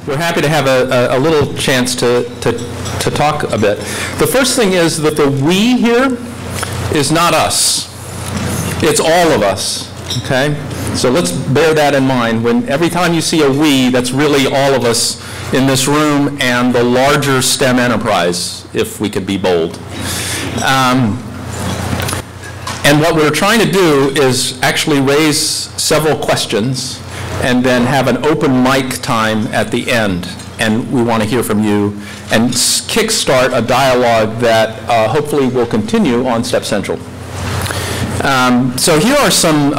we're happy to have a little chance to talk a bit. The first thing is that the we here is not us. It's all of us, okay? So let's bear that in mind. Every time you see a we, that's really all of us in this room and the larger STEM enterprise, if we could be bold. And what we're trying to do is actually raise several questions and then have an open mic time at the end. And we want to hear from you and kickstart a dialogue that hopefully will continue on STEP Central. So here are some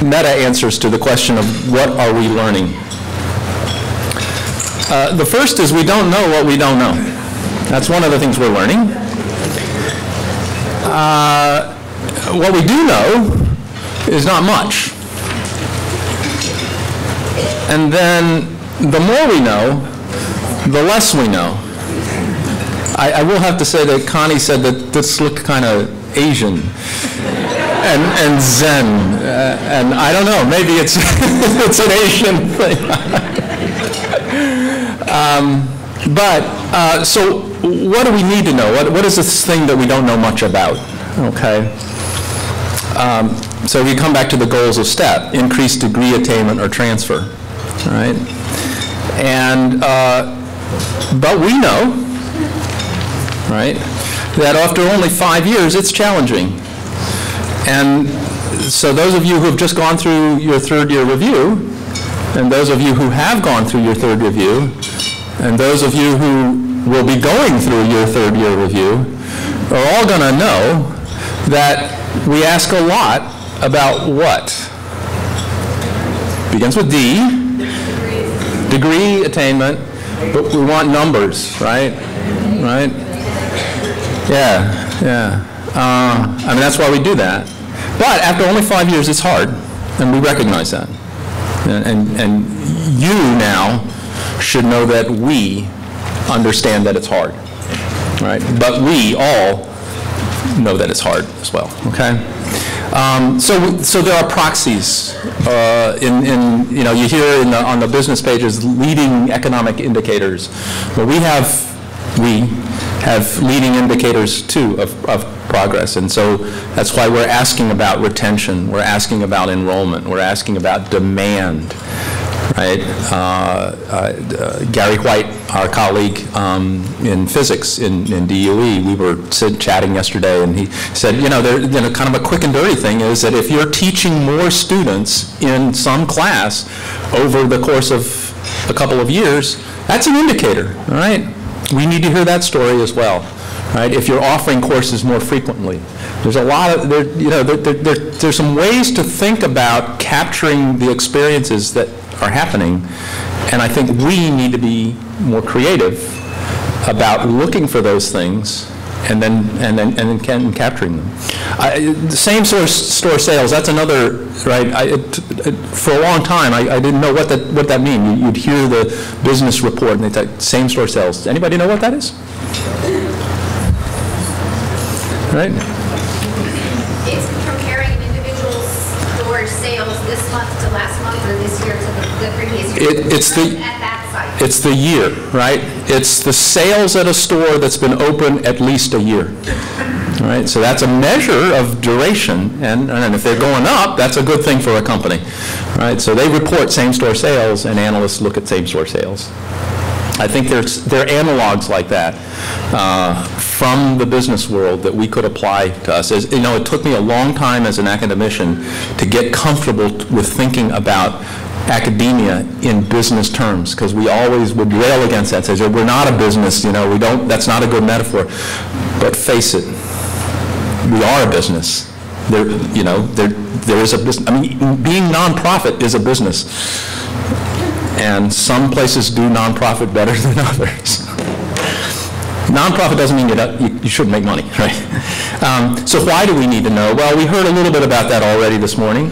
meta answers to the question of what are we learning. The first is we don't know what we don't know. That's one of the things we're learning. What we do know is not much. And then the more we know, the less we know. I will have to say that Connie said that this looked kind of Asian and Zen, and I don't know, maybe it's it's an Asian thing. So what do we need to know? What is this thing that we don't know much about? Okay. So we come back to the goals of STEP: increased degree attainment or transfer. All right. And but we know, right, that after only 5 years, it's challenging. And so those of you who have just gone through your third-year review, and those of you who have gone through your third review, and those of you who will be going through your third-year review, are all going to know that we ask a lot about what? Begins with D, degree attainment, but we want numbers, right? Right? Yeah, yeah. I mean, that's why we do that. But after only 5 years, it's hard, and we recognize that. And you now should know that we understand that it's hard, right? But we all know that it's hard as well, okay? So there are proxies you know, you hear on the business pages leading economic indicators. But we have leading indicators too of progress, and so that's why we're asking about retention, we're asking about enrollment, we're asking about demand, right? Gary White, our colleague in physics in DUE, we were chatting yesterday, and he said, you know, kind of a quick and dirty thing is that if you're teaching more students in some class over the course of a couple of years, that's an indicator, all right? We need to hear that story as well, right? If you're offering courses more frequently. There's a lot of, there's some ways to think about capturing the experiences that are happening, and I think we need to be more creative about looking for those things and then capturing them. Same store sales, that's another, right? For a long time, I didn't know what that meant. You'd hear the business report and they'd say, same store sales. Does anybody know what that is? Right? It's comparing an individual store's sales this month to last month or this year to the previous year. It's the year, right? It's the sales at a store that's been open at least a year. All right, so that's a measure of duration, and if they're going up, that's a good thing for a company. All right, so they report same-store sales, and analysts look at same-store sales. I think there are analogs like that from the business world that we could apply to us. As, you know, it took me a long time as an academician to get comfortable with thinking about academia in business terms, because we always would rail against that, say we're not a business, you know, that's not a good metaphor. But face it, we are a business. There is a business. I mean, being nonprofit is a business, and some places do nonprofit better than others. Nonprofit doesn't mean you shouldn't make money, right? So why do we need to know? Well, we heard a little bit about that already this morning.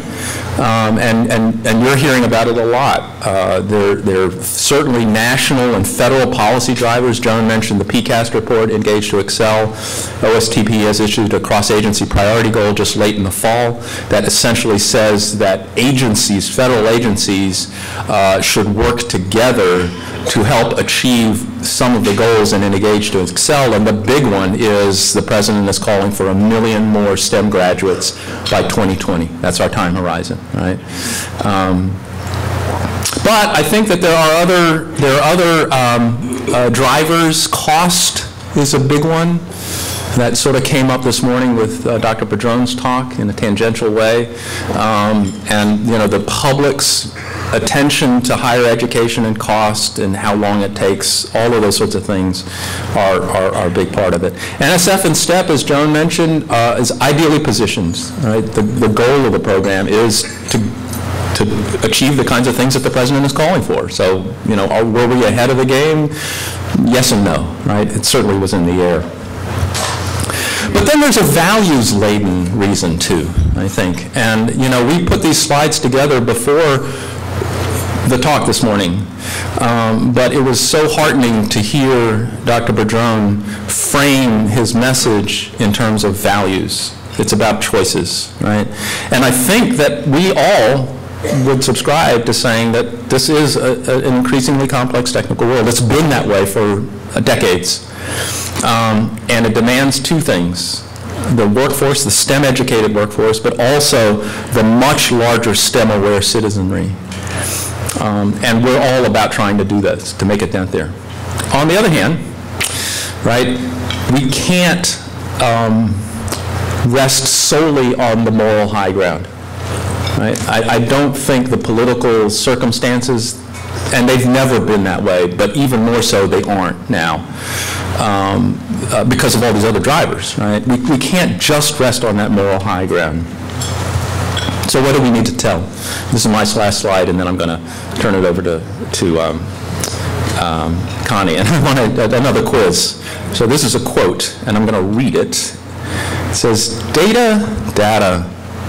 And you're hearing about it a lot. They're certainly national and federal policy drivers. Joan mentioned the PCAST report, Engage to Excel. OSTP has issued a cross-agency priority goal just late in the fall that essentially says that agencies, federal agencies, should work together to help achieve some of the goals in Engage to Excel. And the big one is the president is calling for 1 million more STEM graduates by 2020. That's our time horizon, right? But I think that there are other drivers. Cost is a big one. That sort of came up this morning with Dr. Padron's talk in a tangential way. And, you know, the public's attention to higher education and cost and how long it takes, all of those sorts of things are a big part of it. NSF and STEP, as Joan mentioned, is ideally positioned, right? The goal of the program is to achieve the kinds of things that the president is calling for. So, you know, were we ahead of the game? Yes and no, right? It certainly was in the air. But then there's a values-laden reason, too, I think. And, you know, we put these slides together before the talk this morning, but it was so heartening to hear Dr. Padron frame his message in terms of values. It's about choices, right? And I think that we all would subscribe to saying that this is an increasingly complex technical world. It's been that way for decades. And it demands two things: the workforce, the STEM-educated workforce, but also the much larger STEM-aware citizenry. And we're all about trying to do this, to make it down there. On the other hand, right, we can't rest solely on the moral high ground. Right? I don't think the political circumstances, and they've never been that way, but even more so they aren't now, because of all these other drivers, right? We can't just rest on that moral high ground. So what do we need to tell? This is my last slide, and then I'm going to turn it over to Connie. And I want another quiz. So this is a quote, and I'm going to read it. It says, data,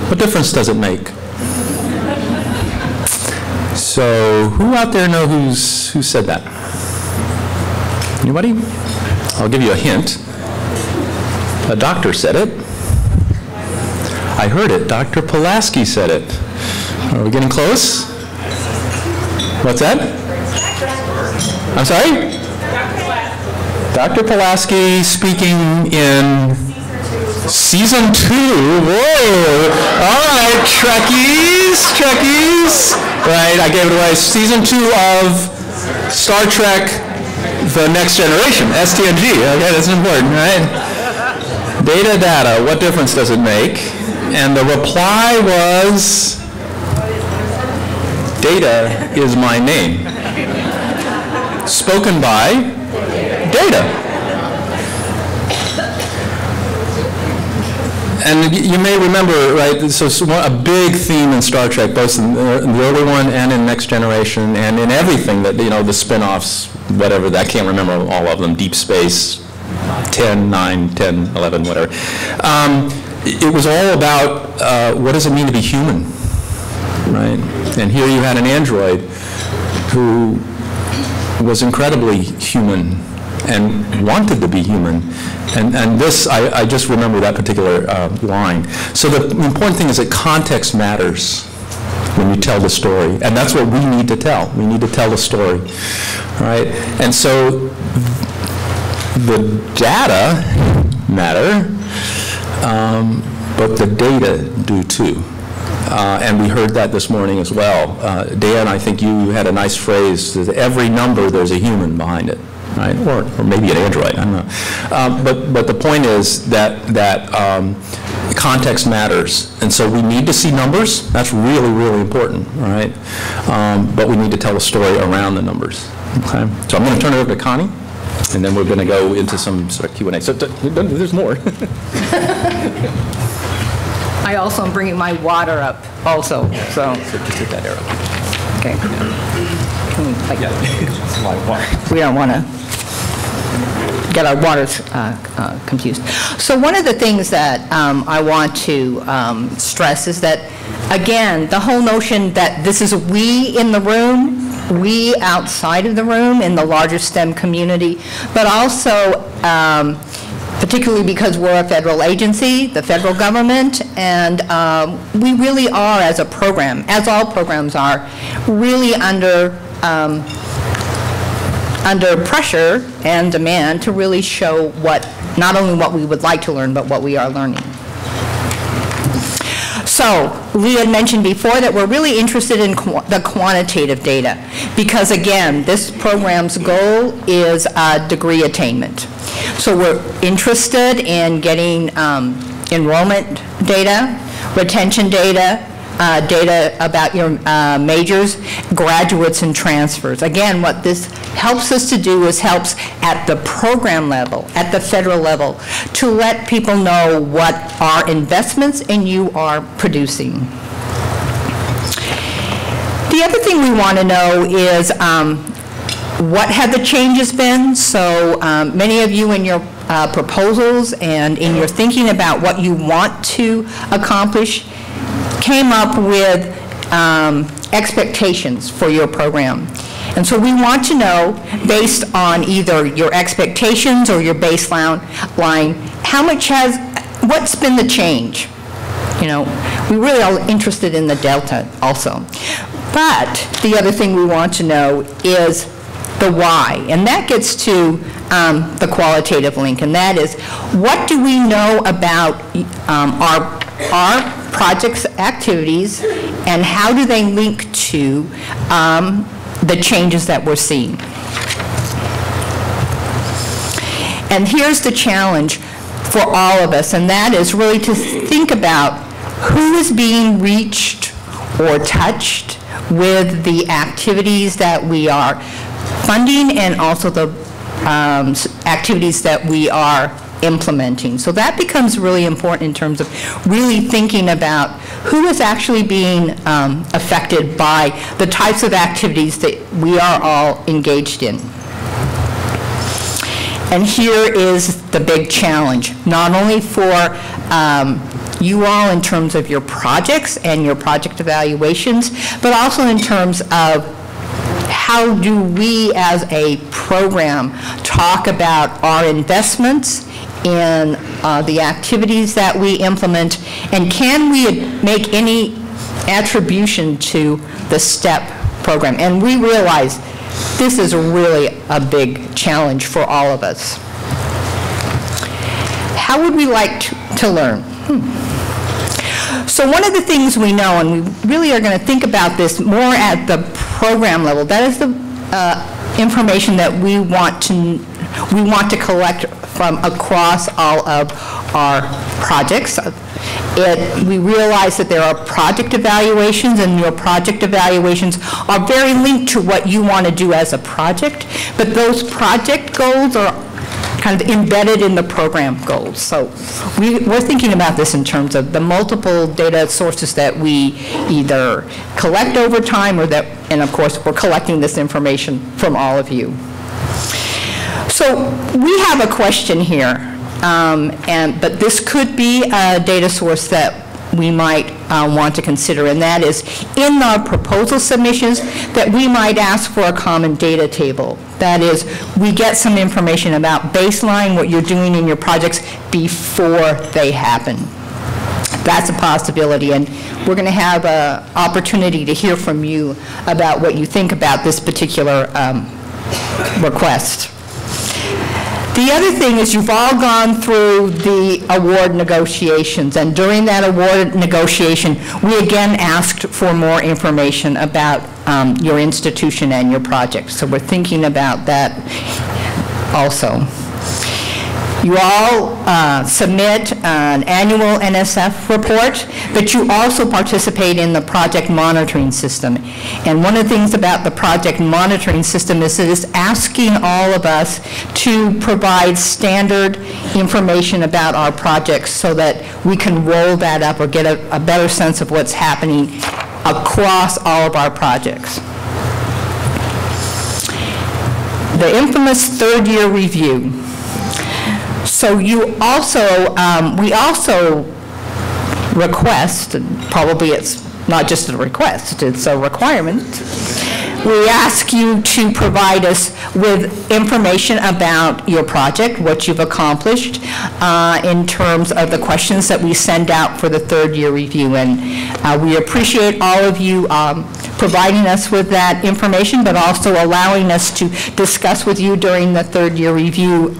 what difference does it make? So who out there know who said that? Anybody? I'll give you a hint. A doctor said it. I heard it. Dr. Pulaski said it. Are we getting close? What's that? I'm sorry? Dr. Pulaski speaking in Season 2. Whoa! All right, Trekkies. Right, I gave it away. Season 2 of Star Trek: The Next Generation, STNG. Okay, that's important, right? Data, what difference does it make? And the reply was, data is my name. Spoken by Data. And you may remember, right, so a big theme in Star Trek, both in the early one and in Next Generation, and in everything that, you know, the spin-offs, whatever, I can't remember all of them, Deep Space, 10, 9, 10, 11, whatever. It was all about what does it mean to be human, right? And here you had an android who was incredibly human and wanted to be human. And this, I just remember that particular line. So the important thing is that context matters when you tell the story. And that's what we need to tell. We need to tell the story, right? And so the data matter, but the data do too. And we heard that this morning as well. Dan, I think you had a nice phrase, that every number there's a human behind it. Right? Or maybe an android, I don't know. But the point is that context matters. And so we need to see numbers. That's really, really important, right? But we need to tell a story around the numbers. Okay? So I'm going to turn it over to Connie, and then we're going to go into some sort of Q&A. So there's more. I also am bringing my water up also. So just hit that arrow. Okay. Yeah. We don't want to get our waters confused. So one of the things that I want to stress is that, again, the whole notion that this is we in the room, we outside of the room in the larger STEM community, but also particularly because we're a federal agency, the federal government, and we really are, as a program, as all programs are, really under pressure and demand to really show not only what we would like to learn, but what we are learning. So, Lee had mentioned before that we're really interested in the quantitative data because, again, this program's goal is degree attainment. So we're interested in getting enrollment data, retention data, data about your majors, graduates, and transfers. Again, what this helps us to do is helps at the program level, at the federal level, to let people know what our investments in you are producing. The other thing we want to know is what have the changes been? So many of you in your proposals and in your thinking about what you want to accomplish came up with expectations for your program. And so we want to know, based on either your expectations or your baseline, what's been the change? You know, we really are interested in the delta also. But the other thing we want to know is the why, and that gets to the qualitative link, and that is, what do we know about our projects' activities, and how do they link to the changes that we're seeing? And here's the challenge for all of us, and that is really to think about who is being reached or touched with the activities that we are funding and also the activities that we are implementing. So that becomes really important in terms of really thinking about who is actually being affected by the types of activities that we are all engaged in. And here is the big challenge, not only for you all in terms of your projects and your project evaluations, but also in terms of how do we as a program talk about our investments in the activities that we implement, and can we make any attribution to the STEP program? And we realize this is really a big challenge for all of us. How would we like to learn? So one of the things we know, and we really are going to think about this more at the program level, that is the information that we want to collect from across all of our projects. We realize that there are project evaluations, and your project evaluations are very linked to what you want to do as a project, but those project goals are kind of embedded in the program goals. So we're thinking about this in terms of the multiple data sources that we either collect over time, or that, and of course we're collecting this information from all of you. So we have a question here, but this could be a data source that we might want to consider, and that is in our proposal submissions that we might ask for a common data table. That is, we get some information about baseline, what you're doing in your projects before they happen. That's a possibility, and we're going to have an opportunity to hear from you about what you think about this particular request. The other thing is, you've all gone through the award negotiations, and during that award negotiation, we again asked for more information about your institution and your project. So we're thinking about that also. You all submit an annual NSF report, but you also participate in the project monitoring system. And one of the things about the project monitoring system is that it's asking all of us to provide standard information about our projects so that we can roll that up or get a better sense of what's happening across all of our projects. The infamous third-year review. So you also, we also request, and probably it's not just a request, it's a requirement, we ask you to provide us with information about your project, what you've accomplished in terms of the questions that we send out for the third-year review. And we appreciate all of you providing us with that information, but also allowing us to discuss with you during the third-year review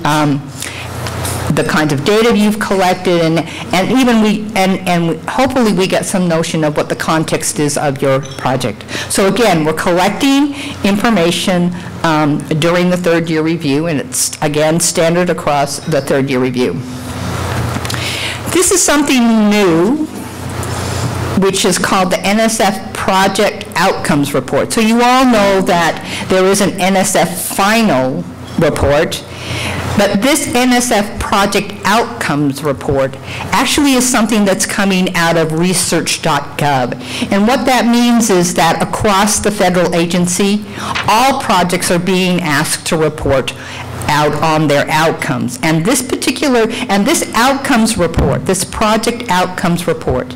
the kinds of data you've collected, and even and hopefully we get some notion of what the context is of your project. So again, we're collecting information during the third-year review, and it's again standard across the third-year review. This is something new, which is called the NSF Project Outcomes Report. So you all know that there is an NSF final report, but this NSF Project Outcomes Report actually is something that's coming out of research.gov. And what that means is that across the federal agency, all projects are being asked to report out on their outcomes. And this outcomes report, this project outcomes report,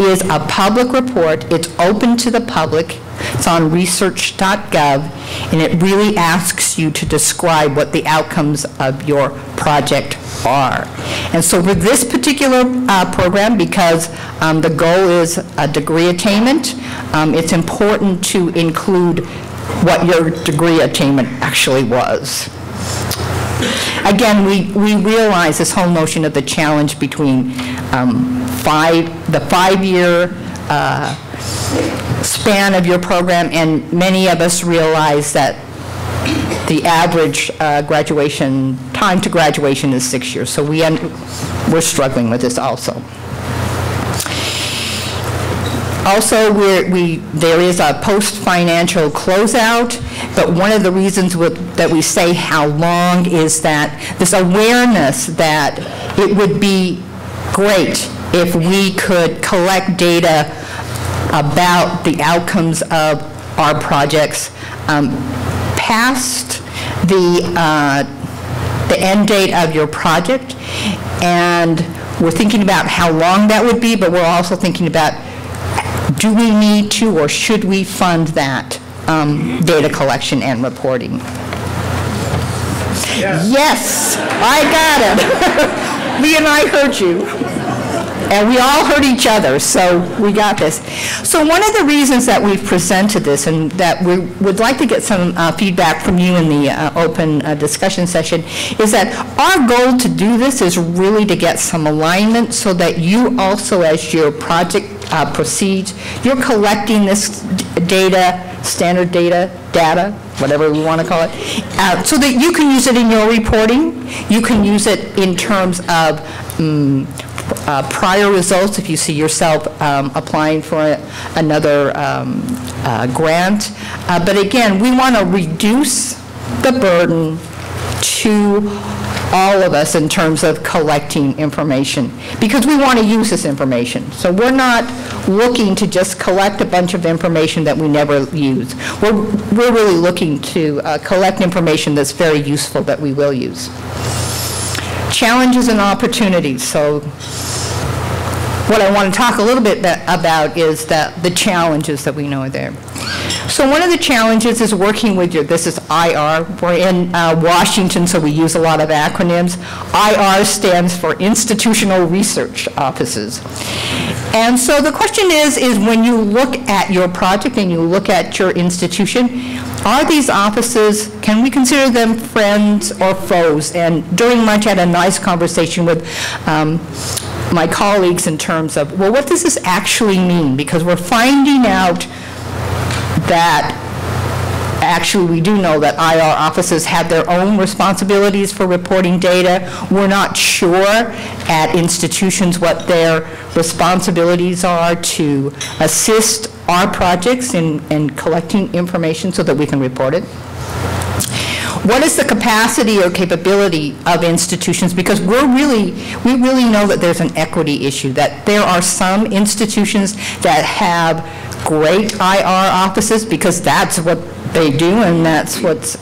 is a public report. It's open to the public. It's on research.gov, and it really asks you to describe what the outcomes of your project are. And so for this particular program, because the goal is a degree attainment, it's important to include what your degree attainment actually was. Again, we realize this whole notion of the challenge between the 5-year span of your program, and many of us realize that the average time to graduation is 6 years. So we're struggling with this also. Also, there is a post-financial closeout, but one of the reasons that we say how long is that this awareness that it would be great if we could collect data about the outcomes of our projects past the end date of your project, and we're thinking about how long that would be, but we're also thinking about, do we need to or should we fund that data collection and reporting? Yes, I got it. Lee and I heard you. And we all heard each other, so we got this. So one of the reasons that we've presented this, and that we would like to get some feedback from you in the open discussion session, is that our goal to do this is really to get some alignment so that you also, as your project proceeds, you're collecting this data, standard data, whatever we want to call it, so that you can use it in your reporting. You can use it in terms of prior results if you see yourself applying for another grant. But again, we want to reduce the burden to all of us in terms of collecting information, because we want to use this information. So we're not looking to just collect a bunch of information that we never use. We're really looking to collect information that's very useful that we will use. Challenges and opportunities. So what I want to talk a little bit about is the challenges that we know are there. So one of the challenges is working with this is IR. We're in Washington, so we use a lot of acronyms. IR stands for Institutional Research Offices. And so the question is when you look at your project and you look at your institution, are these offices, can we consider them friends or foes? And during lunch I had a nice conversation with my colleagues in terms of, well, what does this actually mean? Because we're finding out that actually we do know that IR offices have their own responsibilities for reporting data. We're not sure at institutions what their responsibilities are to assist our projects in collecting information so that we can report it. What is the capacity or capability of institutions? Because we really know that there's an equity issue, that there are some institutions that have great IR offices because that's what they do and that's what's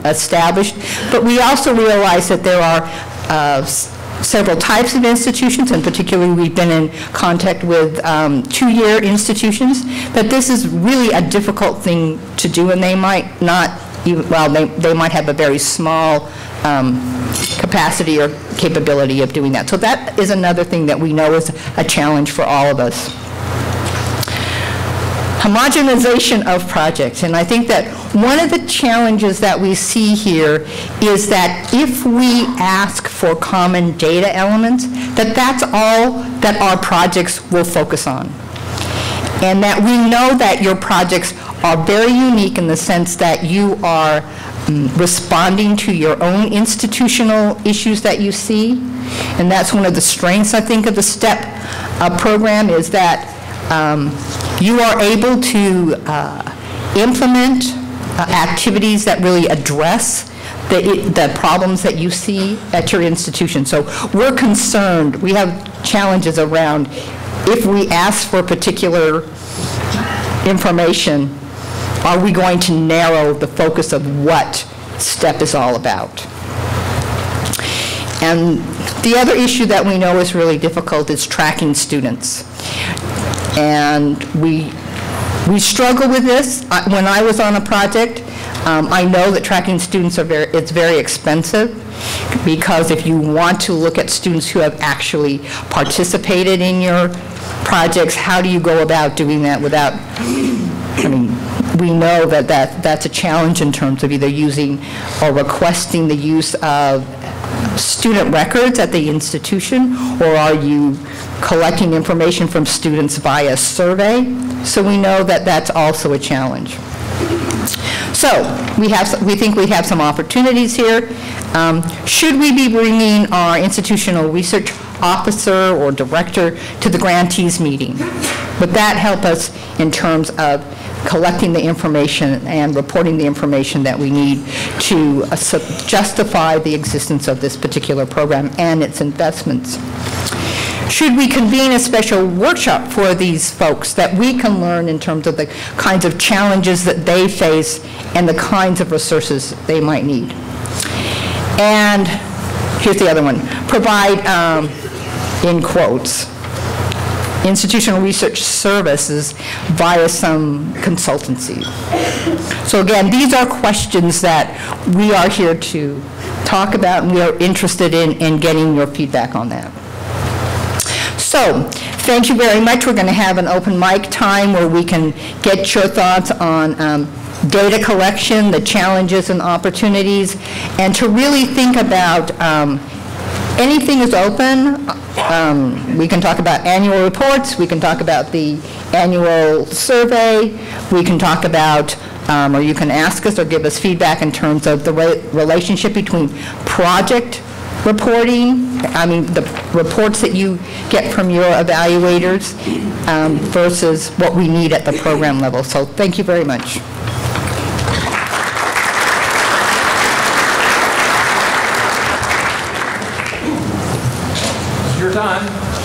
established. But we also realize that there are several types of institutions, and particularly we've been in contact with two-year institutions, that this is really a difficult thing to do, and they might not even, well, they might have a very small capacity or capability of doing that. So that is another thing that we know is a challenge for all of us. Homogenization of projects, and I think that one of the challenges that we see here is that if we ask for common data elements, that's all that our projects will focus on. And that we know that your projects are very unique in the sense that you are responding to your own institutional issues that you see. And that's one of the strengths, I think, of the STEP program, is that you are able to implement activities that really address the problems that you see at your institution. So we're concerned, we have challenges around if we ask for particular information, are we going to narrow the focus of what STEP is all about? And the other issue that we know is really difficult is tracking students. And we struggle with this. When I was on a project, I know that tracking students it's very expensive, because if you want to look at students who have actually participated in your projects, how do you go about doing that without, I mean, we know that that's a challenge in terms of either using or requesting the use of student records at the institution, or are you collecting information from students via survey? So we know that that's also a challenge. So we think we have some opportunities here. Should we be bringing our institutional research officer or director to the grantees meeting? Would that help us in terms of collecting the information and reporting the information that we need to justify the existence of this particular program and its investments? Should we convene a special workshop for these folks that we can learn in terms of the kinds of challenges that they face and the kinds of resources they might need? And here's the other one, provide, in quotes, institutional research services via some consultancy. So again, these are questions that we are here to talk about, and we are interested in getting your feedback on that. So, thank you very much. We're going to have an open mic time where we can get your thoughts on data collection, the challenges and opportunities, and to really think about anything is open. We can talk about annual reports, we can talk about the annual survey, we can talk about, or you can ask us or give us feedback in terms of the relationship between project reporting, I mean the reports that you get from your evaluators versus what we need at the program level. So thank you very much. Your time.